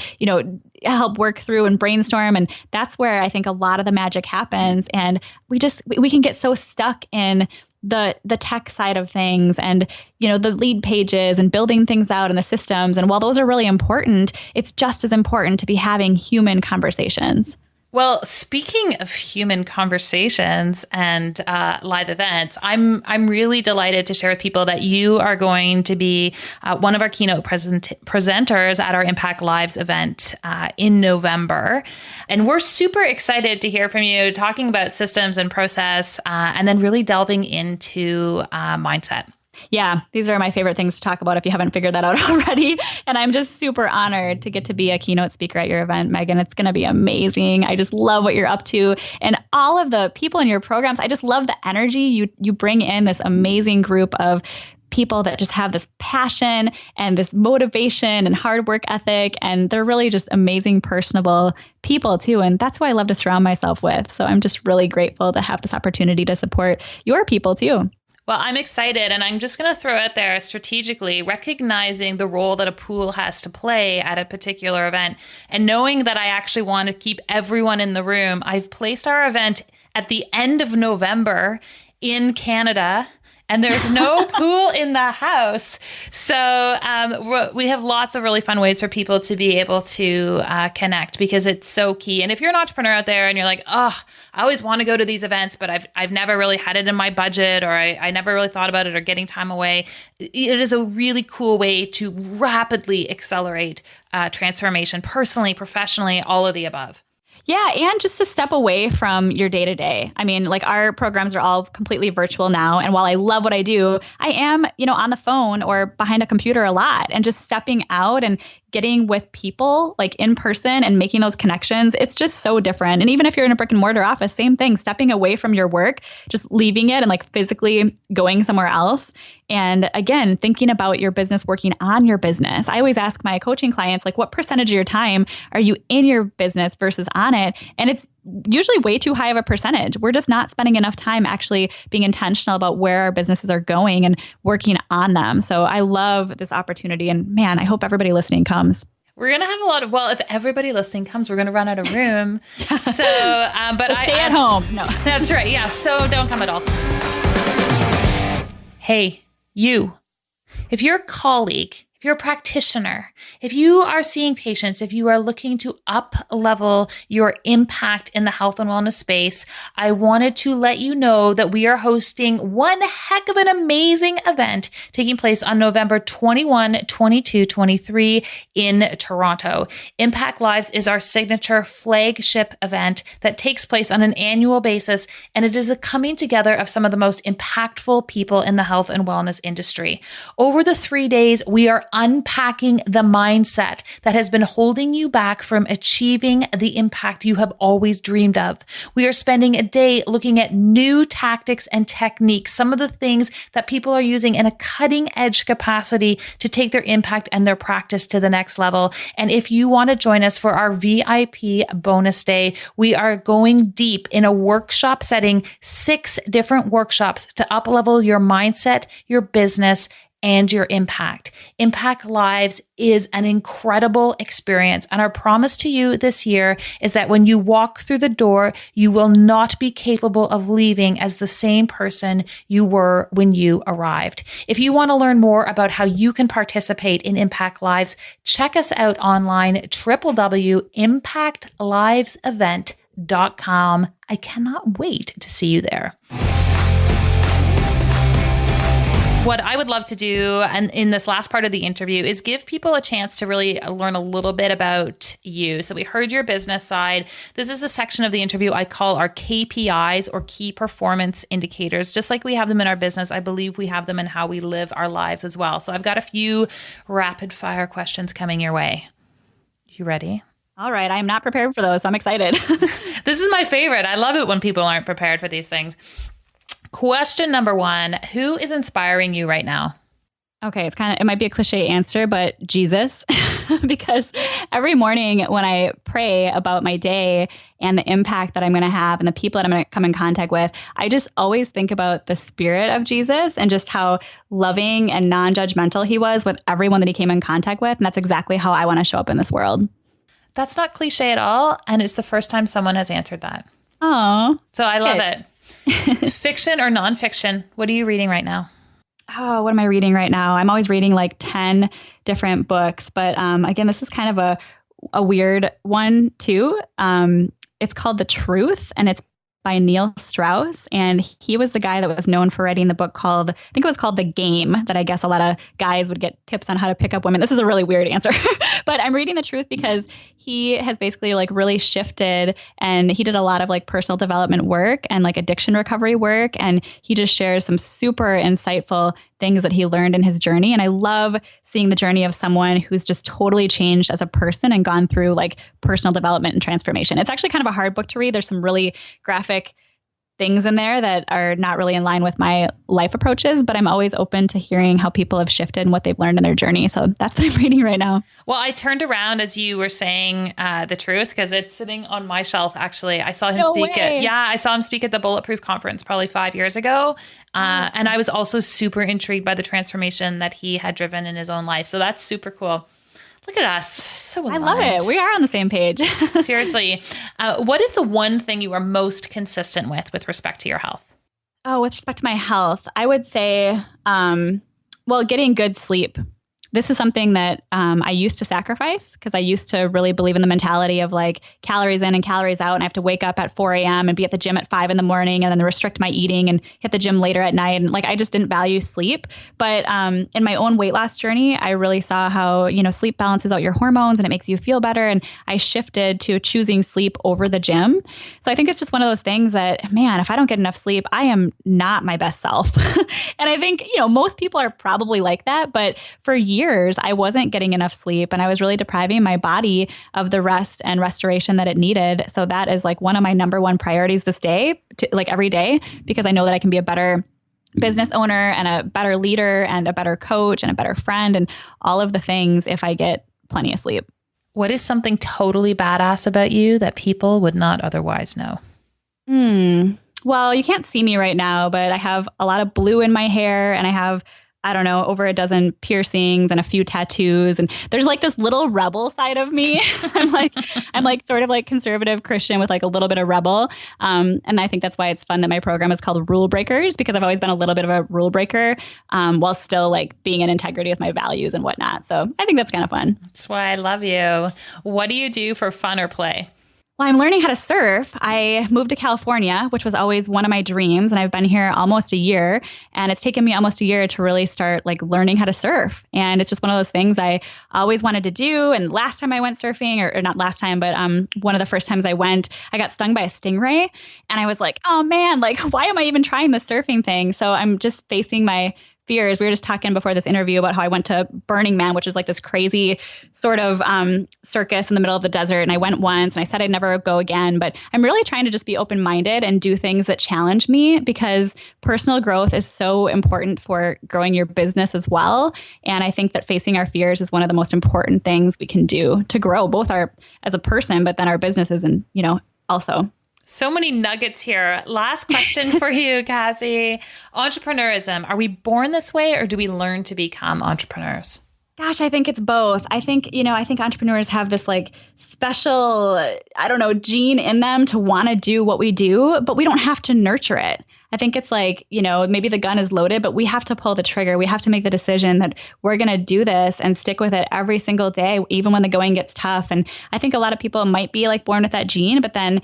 help work through and brainstorm. And that's where I think a lot of the magic happens. And we can get so stuck in the tech side of things and, the lead pages and building things out in the systems. And while those are really important, it's just as important to be having human conversations. Well, speaking of human conversations and live events, I'm really delighted to share with people that you are going to be one of our keynote presenters at our Impact Lives event in November. And we're super excited to hear from you talking about systems and process and then really delving into mindset. Yeah, these are my favorite things to talk about if you haven't figured that out already. And I'm just super honored to get to be a keynote speaker at your event, Megan. It's going to be amazing. I just love what you're up to. And all of the people in your programs, I just love the energy. You bring in this amazing group of people that just have this passion and this motivation and hard work ethic. And they're really just amazing, personable people too. And that's who I love to surround myself with. So I'm just really grateful to have this opportunity to support your people too. Well, I'm excited, and I'm just going to throw out there strategically, recognizing the role that a pool has to play at a particular event, and knowing that I actually want to keep everyone in the room. I've placed our event at the end of November in Canada, and there's no pool in the house. So we have lots of really fun ways for people to be able to connect, because it's so key. And if you're an entrepreneur out there and you're like, oh, I always want to go to these events, but I've never really had it in my budget, or I never really thought about it, or getting time away, it is a really cool way to rapidly accelerate transformation, personally, professionally, all of the above. Yeah. And just to step away from your day to day. I mean, like our programs are all completely virtual now. And while I love what I do, I am, on the phone or behind a computer a lot, and just stepping out and getting with people like in person and making those connections. It's just so different. And even if you're in a brick and mortar office, same thing, stepping away from your work, just leaving it and like physically going somewhere else. And again, thinking about your business, working on your business. I always ask my coaching clients, like, what percentage of your time are you in your business versus on it? And it's usually way too high of a percentage. We're just not spending enough time actually being intentional about where our businesses are going and working on them. So I love this opportunity. And man, I hope everybody listening comes. We're going to have a lot of, if everybody listening comes, we're going to run out of room. Yeah. So, but stay at home. No, that's right. Yeah. So don't come at all. Hey, you, if you're a colleague, if you're a practitioner, if you are seeing patients, if you are looking to up-level your impact in the health and wellness space, I wanted to let you know that we are hosting one heck of an amazing event taking place on November 21, 22, 23 in Toronto. Impact Lives is our signature flagship event that takes place on an annual basis, and it is a coming together of some of the most impactful people in the health and wellness industry. Over the 3 days, we are unpacking the mindset that has been holding you back from achieving the impact you have always dreamed of. We are spending a day looking at new tactics and techniques, some of the things that people are using in a cutting edge capacity to take their impact and their practice to the next level. And if you want to join us for our VIP bonus day, we are going deep in a workshop setting, 6 different workshops to up-level your mindset, your business, and your impact. Impact Lives is an incredible experience. And our promise to you this year is that when you walk through the door, you will not be capable of leaving as the same person you were when you arrived. If you want to learn more about how you can participate in Impact Lives, check us out online, www.impactlivesevent.com. I cannot wait to see you there. What I would love to do, and in this last part of the interview, is give people a chance to really learn a little bit about you. So we heard your business side. This is a section of the interview I call our KPIs, or key performance indicators. Just like we have them in our business, I believe we have them in how we live our lives as well. So I've got a few rapid fire questions coming your way. You ready? All right. I'm not prepared for those, so I'm excited. This is my favorite. I love it when people aren't prepared for these things. Question number 1, who is inspiring you right now? Okay, it might be a cliche answer, but Jesus, because every morning when I pray about my day and the impact that I'm going to have and the people that I'm going to come in contact with, I just always think about the spirit of Jesus and just how loving and non-judgmental he was with everyone that he came in contact with. And that's exactly how I want to show up in this world. That's not cliche at all. And it's the first time someone has answered that. Oh, so I love it. Fiction or nonfiction? What are you reading right now? Oh, what am I reading right now? I'm always reading like 10 different books. But again, this is kind of a weird one too. It's called The Truth, and it's by Neil Strauss. And he was the guy that was known for writing the book called, I think it was called The Game, that I guess a lot of guys would get tips on how to pick up women. This is a really weird answer, but I'm reading The Truth because he has basically like really shifted, and he did a lot of like personal development work and like addiction recovery work. And he just shares some super insightful things that he learned in his journey. And I love seeing the journey of someone who's just totally changed as a person and gone through like personal development and transformation. It's actually kind of a hard book to read. There's some really graphic things in there that are not really in line with my life approaches, but I'm always open to hearing how people have shifted and what they've learned in their journey. So that's what I'm reading right now. Well, I turned around as you were saying The Truth, because it's sitting on my shelf. Actually, I saw him speak I saw him speak at the Bulletproof conference probably 5 years ago. And I was also super intrigued by the transformation that he had driven in his own life. So that's super cool. Look at us. So aligned. I love it. We are on the same page. Seriously. What is the one thing you are most consistent with respect to your health? Oh, with respect to my health, I would say, well, getting good sleep. This is something that I used to sacrifice because I used to really believe in the mentality of like calories in and calories out. And I have to wake up at 4 a.m. and be at the gym at 5 in the morning and then restrict my eating and hit the gym later at night. And like, I just didn't value sleep. But in my own weight loss journey, I really saw how, sleep balances out your hormones and it makes you feel better. And I shifted to choosing sleep over the gym. So I think it's just one of those things that, man, if I don't get enough sleep, I am not my best self. And I think, most people are probably like that. But for years, I wasn't getting enough sleep and I was really depriving my body of the rest and restoration that it needed. So that is like one of my number one priorities this day, like every day, because I know that I can be a better business owner and a better leader and a better coach and a better friend and all of the things if I get plenty of sleep. What is something totally badass about you that people would not otherwise know? Well, you can't see me right now, but I have a lot of blue in my hair and I have over a dozen piercings and a few tattoos. And there's like this little rebel side of me. I'm like sort of like conservative Christian with like a little bit of rebel. And I think that's why it's fun that my program is called Rule Breakers, because I've always been a little bit of a rule breaker while still like being in integrity with my values and whatnot. So I think that's kind of fun. That's why I love you. What do you do for fun or play? Well, I'm learning how to surf. I moved to California, which was always one of my dreams. And I've been here almost a year. And it's taken me almost a year to really start like learning how to surf. And it's just one of those things I always wanted to do. And last time I went surfing, or not last time, but one of the first times I went, I got stung by a stingray. And I was like, oh man, like, why am I even trying this surfing thing? So I'm just facing my fears. We were just talking before this interview about how I went to Burning Man, which is like this crazy sort of circus in the middle of the desert. And I went once and I said I'd never go again. But I'm really trying to just be open-minded and do things that challenge me, because personal growth is so important for growing your business as well. And I think that facing our fears is one of the most important things we can do to grow both as a person, but then our businesses and, also. So many nuggets here. Last question for you, Cassie. Entrepreneurism. Are we born this way or do we learn to become entrepreneurs? Gosh, I think it's both. I think entrepreneurs have this like special, gene in them to want to do what we do, but we don't have to nurture it. I think it's like, maybe the gun is loaded, but we have to pull the trigger. We have to make the decision that we're going to do this and stick with it every single day, even when the going gets tough. And I think a lot of people might be like born with that gene, but then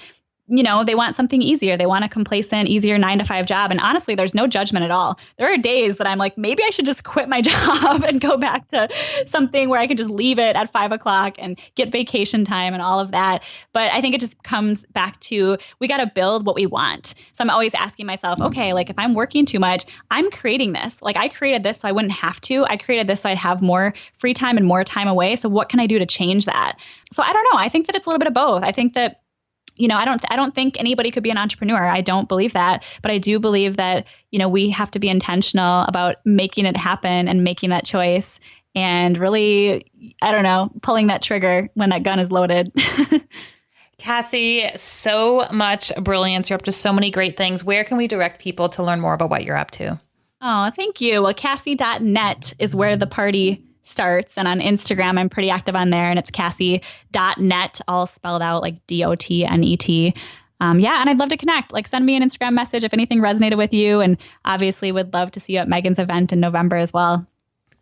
they want something easier. They want a complacent, easier 9-to-5 job. And honestly, there's no judgment at all. There are days that I'm like, maybe I should just quit my job and go back to something where I could just leave it at 5 o'clock and get vacation time and all of that. But I think it just comes back to, we got to build what we want. So I'm always asking myself, okay, like if I'm working too much, I'm creating this. Like I created this so I wouldn't have to. I created this so I'd have more free time and more time away. So what can I do to change that? So I don't know. I think that it's a little bit of both. I think that I don't think anybody could be an entrepreneur. I don't believe that. But I do believe that, we have to be intentional about making it happen and making that choice and really, pulling that trigger when that gun is loaded. Cassie, so much brilliance. You're up to so many great things. Where can we direct people to learn more about what you're up to? Oh, thank you. Well, Cassie.net is where the party starts. And on Instagram, I'm pretty active on there, and it's Cassie.net, all spelled out like DOTNET. And I'd love to connect. Like send me an Instagram message if anything resonated with you. And obviously would love to see you at Megan's event in November as well.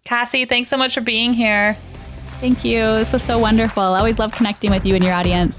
Cassie, thanks so much for being here. Thank you. This was so wonderful. I always love connecting with you and your audience.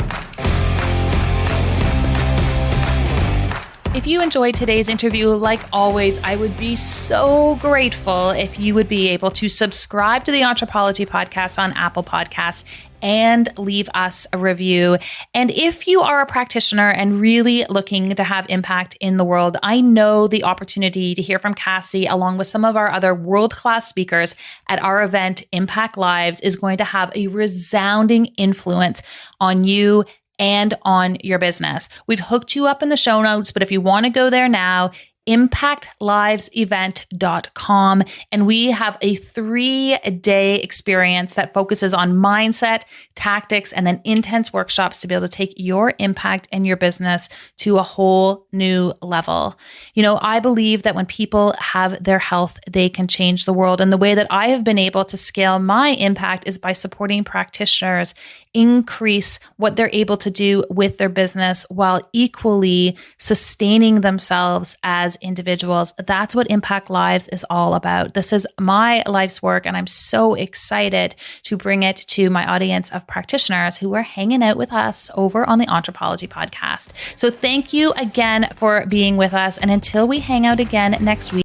If you enjoyed today's interview, like always, I would be so grateful if you would be able to subscribe to the Anthropology Podcast on Apple Podcasts and leave us a review. And if you are a practitioner and really looking to have impact in the world, I know the opportunity to hear from Cassie along with some of our other world-class speakers at our event, Impact Lives, is going to have a resounding influence on you and on your business. We've hooked you up in the show notes, but if you want to go there now, impactlivesevent.com. And we have a 3-day experience that focuses on mindset, tactics, and then intense workshops to be able to take your impact and your business to a whole new level. I believe that when people have their health, they can change the world. And the way that I have been able to scale my impact is by supporting practitioners increase what they're able to do with their business while equally sustaining themselves as as individuals. That's what Impact Lives is all about. This is my life's work, and I'm so excited to bring it to my audience of practitioners who are hanging out with us over on the Anthropology podcast. So thank you again for being with us. And until we hang out again next week,